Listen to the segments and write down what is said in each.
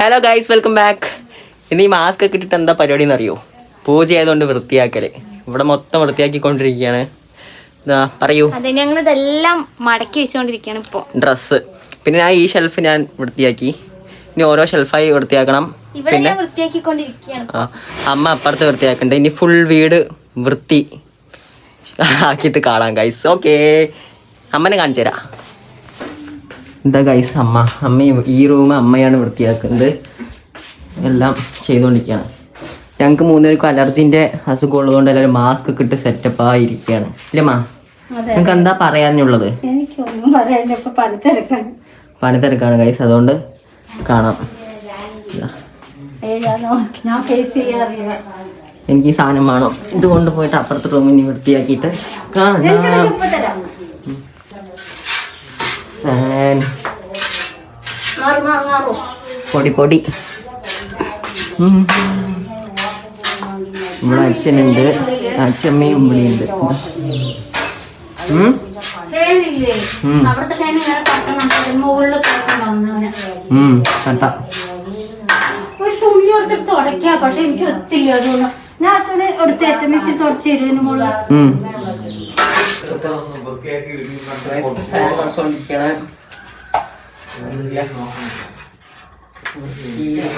Hello guys, welcome back. ഇന്ന് ഈ mask ഒക്കെ ഇട്ടിട്ട് എന്താ പരിപാടി എന്നറിയോ? പൂജ ആയതുകൊണ്ട് വൃത്തിയാക്കല്. ഇവിടെ മൊത്തം വൃത്തിയാക്കിക്കൊണ്ടിരിക്കുകയാണ്. പറയൂ. അതെ, ഞങ്ങൾ ഇതെല്ലാം മടക്കി വെച്ചുകൊണ്ടിരിക്കുകയാണ് ഇപ്പോൾ. ഡ്രസ്സ് പിന്നെ ഞാൻ ഈ ഷെൽഫ് ഞാൻ വൃത്തിയാക്കി. ഇനി ഓരോ ഷെൽഫായി വൃത്തിയാക്കണം. പിന്നെ അമ്മ അപ്പുറത്ത് വൃത്തിയാക്കണ്ട. ഇനി ഫുൾ വീട് വൃത്തി ആക്കിയിട്ട് കാണാം ഗൈസ്. ഓക്കേ, അമ്മനെ കാണിച്ചു തരാം. എന്താ ഗൈസ്, അമ്മ ഈ റൂം അമ്മയാണ് വൃത്തിയാക്കുന്നത്. എല്ലാം ചെയ്തുകൊണ്ടിരിക്കുകയാണ്. ഞങ്ങൾക്ക് 3 പേർക്കും അലർജിൻ്റെ അസുഖം ഉള്ളതുകൊണ്ട് എല്ലാവരും മാസ്ക് ഒക്കെ ഇട്ട് സെറ്റപ്പ് ആയിരിക്കുകയാണ്. ഇല്ലേ മാ? നിങ്ങൾക്ക് എന്താ പറയാനുള്ളത്? പണിത്തിരക്കാണ് ഗൈസ്, അതുകൊണ്ട് കാണാം. എനിക്ക് ഈ സാധനം വേണം. ഇതുകൊണ്ട് പോയിട്ട് അപ്പുറത്തെ റൂമിൽ നിന്ന് വൃത്തിയാക്കിയിട്ട് കാണാം. പൊടി ഇവിടെ അച്ഛനുണ്ട്, അച്ഛമ്മയും വിളിയുണ്ട്. പക്ഷെ എനിക്ക് ഒത്തില്ല, അതുകൊണ്ട് ഞാൻ തുണി എടുത്തേറ്റ് തുടച്ചു തരുന്നു മോള്.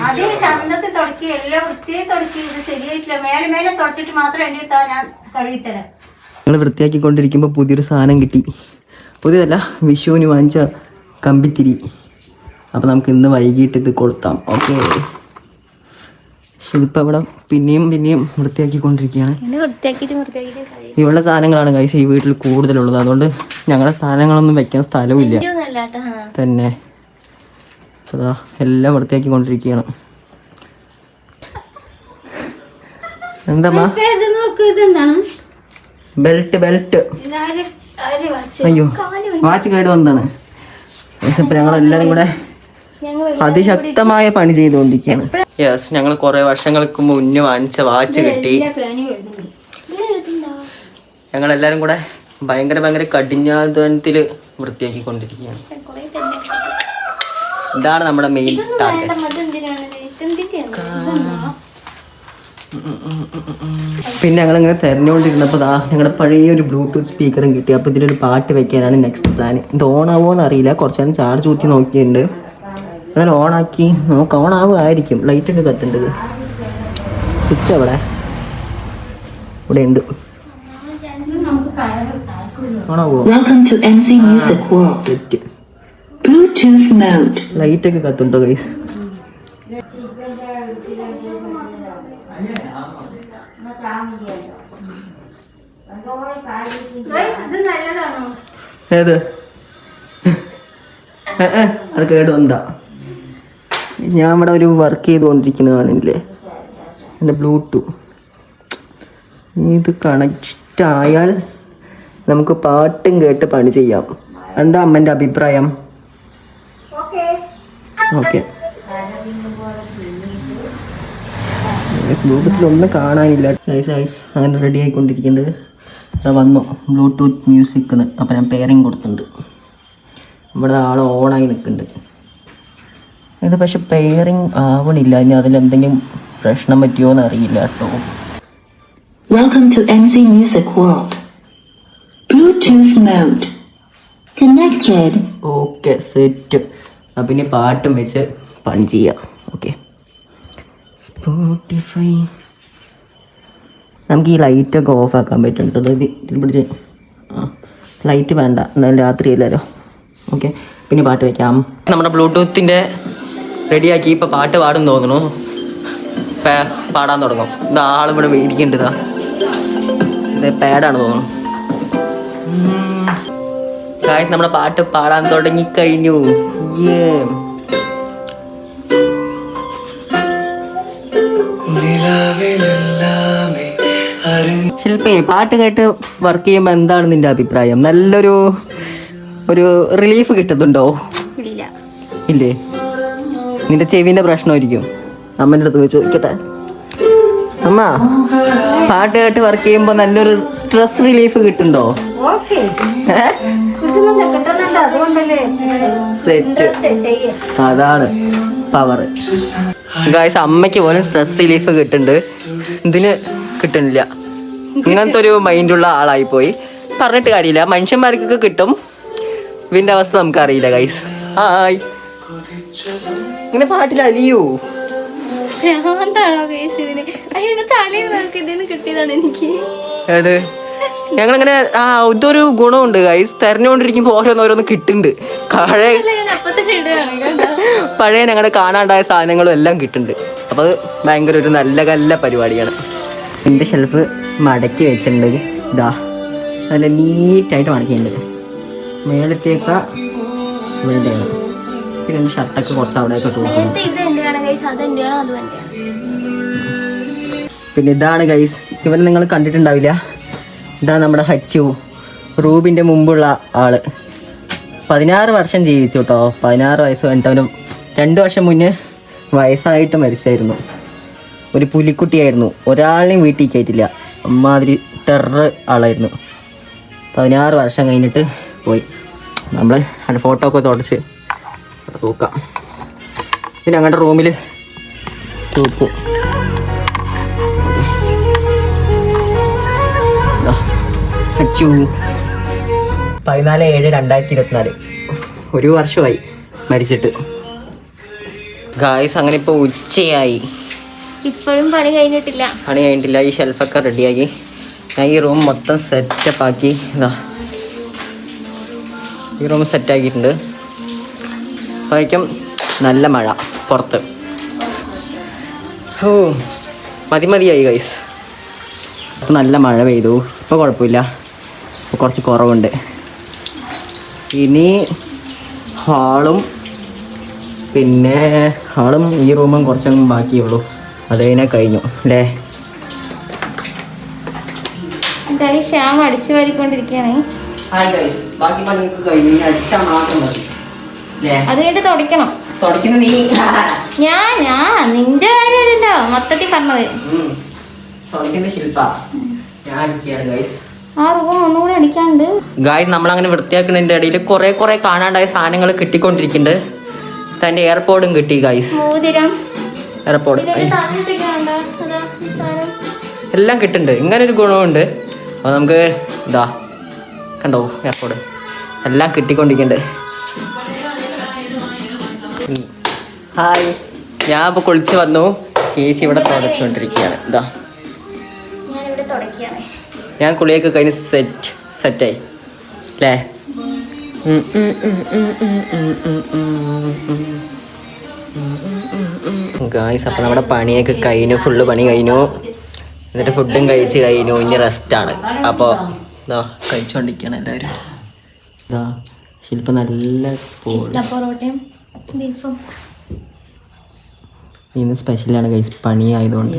അതേ ചന്തത്തിൽ തുടക്കി എല്ലാം വൃത്തിയായി തുടക്കി. ഇത് ശരിയായിട്ടില്ല. മേലെ തുടച്ചിട്ട് മാത്രം എന്നെ ഞാൻ കഴുകിത്തരാം. ഞങ്ങൾ വൃത്തിയാക്കിക്കൊണ്ടിരിക്കുമ്പോൾ പുതിയൊരു സാധനം കിട്ടി. പുതിയതല്ല, വിഷുവിന് വാങ്ങിച്ച കമ്പിത്തിരി. അപ്പോൾ നമുക്ക് ഇന്ന് വൈകിട്ട് ഇത് കൊളുത്താം. ഓക്കെ, ശില്പ ഇവിടെ പിന്നെയും വൃത്തിയാക്കിക്കൊണ്ടിരിക്കുകയാണ്. ഇവളുടെ സാധനങ്ങളാണ് ഗൈസ് ഈ വീട്ടിൽ കൂടുതലുള്ളത്. അതുകൊണ്ട് ഞങ്ങളുടെ സാധനങ്ങളൊന്നും വെക്കാൻ സ്ഥലവുമില്ല തന്നെ. അതാ എല്ലാം വൃത്തിയാക്കിക്കൊണ്ടിരിക്കുകയാണ്. എന്താ ബെൽറ്റ് അയ്യോ, വാച്ച് കേട് വന്നതാണ്. ഇപ്പം ഞങ്ങളെല്ലാവരും കൂടെ അതിശക്തമായ പണി ചെയ്തുകൊണ്ടിരിക്കുകയാണ്. യെസ്, ഞങ്ങൾ കുറെ വർഷങ്ങൾക്ക് മുന്നേ വാങ്ങിച്ച വാച്ച് കിട്ടി. ഞങ്ങളെല്ലാവരും കൂടെ ഭയങ്കര കഠിനാധ്വാനത്തിൽ വൃത്തിയാക്കിക്കൊണ്ടിരിക്കുകയാണ്. ഇതാണ് നമ്മുടെ മെയിൻ ടാർഗറ്റ്. പിന്നെ ഞങ്ങളിങ്ങനെ തിരഞ്ഞുകൊണ്ടിരുന്നപ്പോൾ ഞങ്ങളുടെ പഴയൊരു ബ്ലൂടൂത്ത് സ്പീക്കറും കിട്ടി. അപ്പോൾ ഇതിലൊരു പാട്ട് വെക്കാനാണ് നെക്സ്റ്റ് പ്ലാൻ. ഇത് ഓണാവോ എന്നറിയില്ല. കുറച്ച് നേരം ചാർജ് ഊത്തി നോക്കിയിട്ടുണ്ട്. എന്നാലും ഓണാക്കി നോക്കാം. ഓണാവുമായിരിക്കും. ലൈറ്റൊക്കെ കത്തുന്നുണ്ട്. സ്വിച്ച് ഇവിടെ ഉണ്ട്. ഓണാവോ? സെറ്റ്. ലൈറ്റൊക്കെ കത്തുണ്ടോ ഗൈസ്? ഏത്? അത് കേട് വന്നാ. ഞാൻ ഇവിടെ ഒരു വർക്ക് ചെയ്തുകൊണ്ടിരിക്കുന്ന കാണില്ലേ, എൻ്റെ ബ്ലൂടൂത്ത്. ഇത് കണക്റ്റ് ആയാൽ നമുക്ക് പാട്ടും കേട്ട് പണി ചെയ്യാം. എന്താ അമ്മൻ്റെ അഭിപ്രായം? ഓക്കെ. ബ്ലൂടൂത്തിലൊന്നും കാണാനില്ല ഗൈസ്. അങ്ങനെ റെഡി ആയിക്കൊണ്ടിരിക്കുന്നത്. ഇവിടെ വന്നു ബ്ലൂടൂത്ത് മ്യൂസിക്. അപ്പം ഞാൻ പെയറിങ് കൊടുത്തിട്ടുണ്ട്. ഇവിടെ ആൾ ഓണായി നിൽക്കുന്നുണ്ട്. ഇത് പക്ഷെ പെയറിങ് ആവണില്ല. ഇനി അതിലെന്തെങ്കിലും പ്രശ്നം പറ്റിയോ എന്ന് അറിയില്ല കേട്ടോ. Welcome to MC Music World. Bluetooth mode connected. Okay, set. അപ്പം ഇനി പാട്ടും വെച്ച് പണി ചെയ്യാം. Okay, Spotify. നമുക്ക് ഈ ലൈറ്റൊക്കെ ഓഫ് ആക്കാൻ പറ്റുന്നുണ്ട്. ഇതിൽ പിടിച്ച് ലൈറ്റ് വേണ്ട, എന്നാലും രാത്രിയല്ലല്ലോ. ഓക്കെ, പിന്നെ പാട്ട് വയ്ക്കാം. നമ്മുടെ ബ്ലൂടൂത്തിൻ്റെ റെഡിയാക്കി. ഇപ്പോൾ പാട്ട് പാടും തോന്നുന്നു. പാടാൻ തുടങ്ങും. ഇത് ആളിവിടെ ഇരിക്കേണ്ടതാ. ഇത് പാഡാണ് തോന്നുന്നു. ഗായ്സ്, നമ്മുടെ പാട്ട് പാടാൻ തുടങ്ങിക്കഴിഞ്ഞു. ശില്പേ, പാട്ട് കേട്ട് വർക്ക് ചെയ്യുമ്പോൾ എന്താണ് നിന്റെ അഭിപ്രായം? നല്ലൊരു റിലീഫ് കിട്ടുന്നുണ്ടോ? ഇല്ലേ? നിന്റെ ചെവിൻ്റെ പ്രശ്നമായിരിക്കും. അമ്മൻ്റെ അടുത്ത് പോയി ചോദിക്കട്ടെ. അമ്മ പാട്ട് കേട്ട് വർക്ക് ചെയ്യുമ്പോ നല്ലൊരു സ്ട്രെസ് റിലീഫ് കിട്ടുന്നുണ്ടോ? ഓക്കെ കിട്ടുന്നുണ്ട് അതുകൊണ്ടല്ലേ സെറ്റ്. ചെയ്യേ. അതാണ് പവർ. ഗായ്സ്, അമ്മയ്ക്ക് പോലും സ്ട്രെസ് റിലീഫ് കിട്ടുന്നുണ്ട്, ഇതിന് കിട്ടുന്നില്ല. ഇങ്ങനത്തെ ഒരു മൈൻഡുള്ള ആളായി പോയി. പറഞ്ഞിട്ട് കാര്യമില്ല, മനുഷ്യന്മാർക്കൊക്കെ കിട്ടും, ഇതിന്റെ അവസ്ഥ നമുക്കറിയില്ല ഗൈസ്. ഹായ്, ഇങ്ങനെ പാട്ടിൽ അലിയൂ. ഭ്രാന്താണോ കേസ് ഇതിന്? അയ്യോ, തലയിൽ നമുക്ക് ഇതിന്ന് കിട്ടിയതാണ് എനിക്ക്. ഏത് ഞങ്ങളിങ്ങനെ ഇതൊരു ഗുണമുണ്ട് ഗൈസ്, തെരഞ്ഞുകൊണ്ടിരിക്കുമ്പോൾ ഓരോന്നോരോന്ന് കിട്ടുന്നുണ്ട്. അപ്പൊ തന്നെ ഇടുകയാണ് കേട്ടോ. പഴയ ഞങ്ങളുടെ കാണാണ്ടായ സാധനങ്ങളും എല്ലാം കിട്ടുന്നുണ്ട്. അപ്പോൾ അത് ഭയങ്കര ഒരു നല്ല പരിപാടിയാണ്. എൻ്റെ ഷെൽഫ് മടക്കി വെച്ചിട്ടുണ്ട്. ഇതാ നല്ല നീറ്റായിട്ട് മടക്കിയിട്ടുണ്ട്. മേളത്തേക്ക് ഇവിടെയാണ്. പിന്നെ എൻ്റെ ഷർട്ടൊക്കെ കുറച്ച് അവിടെയൊക്കെ തൂക്കും. നേരത്തെ ഇത് എന്റെയാണ് ഗൈസ്, അത് എന്റെയാണോ അതും എന്റെയാണ്. പിന്നെ ഇതാണ് ഗൈസ്, ഇവനെ നിങ്ങൾ കണ്ടിട്ടുണ്ടാവില്ല. ഇതാ നമ്മുടെ ഹച്ചു, റൂബിൻ്റെ മുമ്പുള്ള ആള്. 16 വർഷം ജീവിച്ചു കേട്ടോ. 16 വയസ്സ് കഴിഞ്ഞിട്ടവനും 2 വർഷം മുന്നേ വയസ്സായിട്ട് മരിച്ചായിരുന്നു. ഒരു പുലിക്കുട്ടിയായിരുന്നു, ഒരാളെയും വീട്ടിൽ കയറ്റില്ല, അമ്മാതിരി ടെറർ ആളായിരുന്നു. 16 വർഷം കഴിഞ്ഞിട്ട് പോയി. നമ്മൾ അതിൻ്റെ ഫോട്ടോ ഒക്കെ തുടച്ച് തൂക്കാം. പിന്നെ ഞങ്ങളുടെ റൂമിൽ തൂക്കും. 14/7/2024, 1 വർഷമായി മരിച്ചിട്ട്. ഗായ്സ്, അങ്ങനെ ഇപ്പോൾ ഉച്ചയായി, ഇപ്പോഴും പണി കഴിഞ്ഞിട്ടില്ല. ഈ ഷെൽഫൊക്കെ റെഡിയാക്കി ഞാൻ ഈ റൂം മൊത്തം സെറ്റപ്പ് ആക്കി. ഇതാ ഈ റൂം സെറ്റാക്കിയിട്ടുണ്ട്. അപ്പോഴേക്കും നല്ല മഴ പുറത്ത്. ഓ മതിയായി ഗൈസ്. അപ്പോൾ നല്ല മഴ പെയ്തു. ഇപ്പോൾ കുഴപ്പമില്ല, ഇപ്പോൾ കുറച്ച് കുറവുണ്ട്. ഇനി ഹാളും ഈ റൂമും കുറച്ചൊന്നും ബാക്കിയുള്ളൂ, അത് കഴിഞ്ഞു അല്ലേ? എന്തായാലും ശ്യാം അടിച്ചു വാരിക്കൊണ്ടിരിക്കുകയാണ്. ബാക്കി പണിയൊക്കെ കഴിഞ്ഞു, അടിച്ചാൽ മാത്രം മതി. അത് കഴിഞ്ഞിട്ട് തുടയ്ക്കണം. തുടയ്ക്കുന്ന നീ? ഞാൻ നിന്റെ കാര്യമല്ലോ മൊത്തത്തിൽ പറഞ്ഞത്. തുടയ്ക്കുന്ന ശില്പ, ഞാൻ അടിക്കുകയാണ് ഗൈസ്. ആ റൂം ഒന്നുകൂടി അടിക്കാണ്ട്. ഗായ്സ്, നമ്മളങ്ങനെ വൃത്തിയാക്കുന്നതിൻ്റെ ഇടയിൽ കുറേ കാണാണ്ടായ സാധനങ്ങൾ കിട്ടിക്കൊണ്ടിരിക്കുന്നുണ്ട്. തൻ്റെ എയർപോർട്ടും കിട്ടി ഗൈസ്. മോതിരം, എയർപോർട്ട് എല്ലാം കിട്ടുന്നുണ്ട്. ഇങ്ങനെ ഒരു ഗുണമുണ്ട്. അപ്പോൾ നമുക്ക് ഇതാ കണ്ടോ, എയർപോർട്ട് എല്ലാം കിട്ടിക്കൊണ്ടിരിക്കുന്നുണ്ട്. ഹായ്, ഞാൻ ഇപ്പോൾ കുളിച്ച് വന്നു. ചേച്ചി ഇവിടെ തുടച്ചുകൊണ്ടിരിക്കുകയാണ്. ഇതാ ഞാനിവിടെ തുടയ്ക്കുകയാണ്. ഞാൻ കുളിയൊക്കെ കഴിഞ്ഞ് സെറ്റായി അല്ലേ? ഗായ്സ്, അപ്പോൾ നമ്മുടെ പണിയൊക്കെ കഴിഞ്ഞു, ഫുള്ള് പണി കഴിഞ്ഞു. എന്നിട്ട് ഫുഡും കഴിച്ച് കഴിഞ്ഞു. ഇനി റെസ്റ്റാണ്. അപ്പോൾ ഇതാ കഴിച്ചുകൊണ്ടിരിക്കുകയാണ് എല്ലാവരും. ഇതാ ശില്പ നല്ല പൊറോട്ടയും ബീഫും ഇന്ന് സ്പെഷ്യലാണ് ഗൈസ്, പണി ആയതുകൊണ്ട്.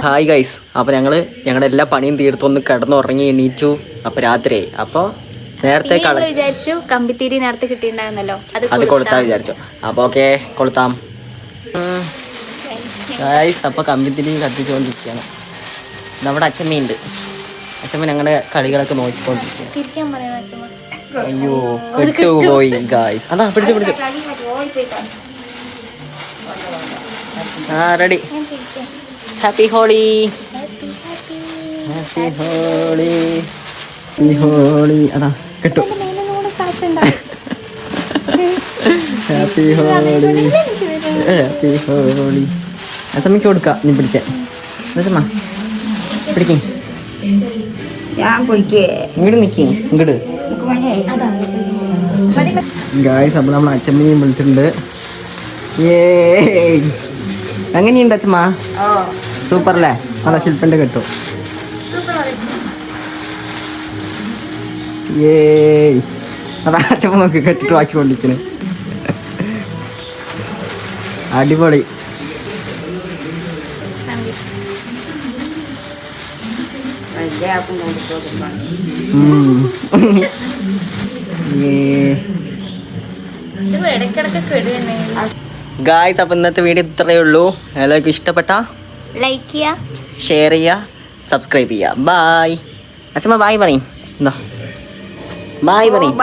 ഹായ് ഗൈസ്, അപ്പോൾ ഞങ്ങളുടെ എല്ലാ പണിയും തീർത്തൊന്ന് കിടന്നുറങ്ങി എണീറ്റു. അപ്പോൾ രാത്രിയായി. അപ്പോൾ നേരത്തെ വിചാരിച്ചു കമ്പിത്തിരി നേരത്തെ കിട്ടിയിട്ടുണ്ടായിരുന്നല്ലോ, അത് കൊളുത്താൻ വിചാരിച്ചു. അപ്പോൾ ഓക്കെ, കൊളുത്താം ഗൈസ്. അപ്പോൾ കമ്പിത്തിരി കത്തിച്ചുകൊണ്ടിരിക്കുകയാണ്. നമ്മുടെ അച്ഛമ്മയുണ്ട്. അച്ഛമ്മ ഞങ്ങളുടെ കളികളൊക്കെ നോക്കിക്കൊണ്ടിരിക്കുകയാണ്. അയ്യോ, കെട്ടുപോയി ഗൈസ്. അതാ പിടിച്ചു. റെഡി. ഹാപ്പി ഹോളി. അതാ കെട്ടു. Happy holy. അസമ്മയ്ക്ക് കൊടുക്കാം. നീ പിടിച്ചേ അസമ്മ, പിടിക്കും. ഇങ്ങോട്ട് നിൽക്കും, ഇങ്ങോട്ട്. ഗായ്സ്, അപ്പോൾ നമ്മൾ അച്ഛമ്മയും വിളിച്ചിട്ടുണ്ട്. എങ്ങനെയുണ്ട് അച്ഛമ്മ? സൂപ്പർ അല്ലേ? അതാ ശില്പന്റെ കെട്ടു. അതാ അച്ഛമ്മ നോക്കി കെട്ടിട്ട് ആക്കിക്കൊണ്ടിരിക്കണേ. അടിപൊളി. ഗായ്സ്, അപ്പോൾ ഇന്നത്തെ വീഡിയോ ഇത്രയേ ഉള്ളൂ. എല്ലാവർക്കും ഇഷ്ടപ്പെട്ട ലൈക്ക് ചെയ്യുക, ഷെയർ ചെയ്യുക, സബ്സ്ക്രൈബ് ചെയ്യുക. ബായ്. അച്ഛമ്മ ബായ് പറയും. എന്താ ബായ് പറയും.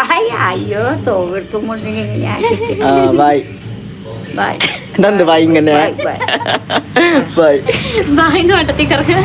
അയ്യോ തോർത്തും കൊണ്ട് ബായ്. ബൈ. എന്ത് ബായ് ഇങ്ങനെ? ബായ്. ബായ് വട്ടത്തിൽ കറങ്ങാൻ.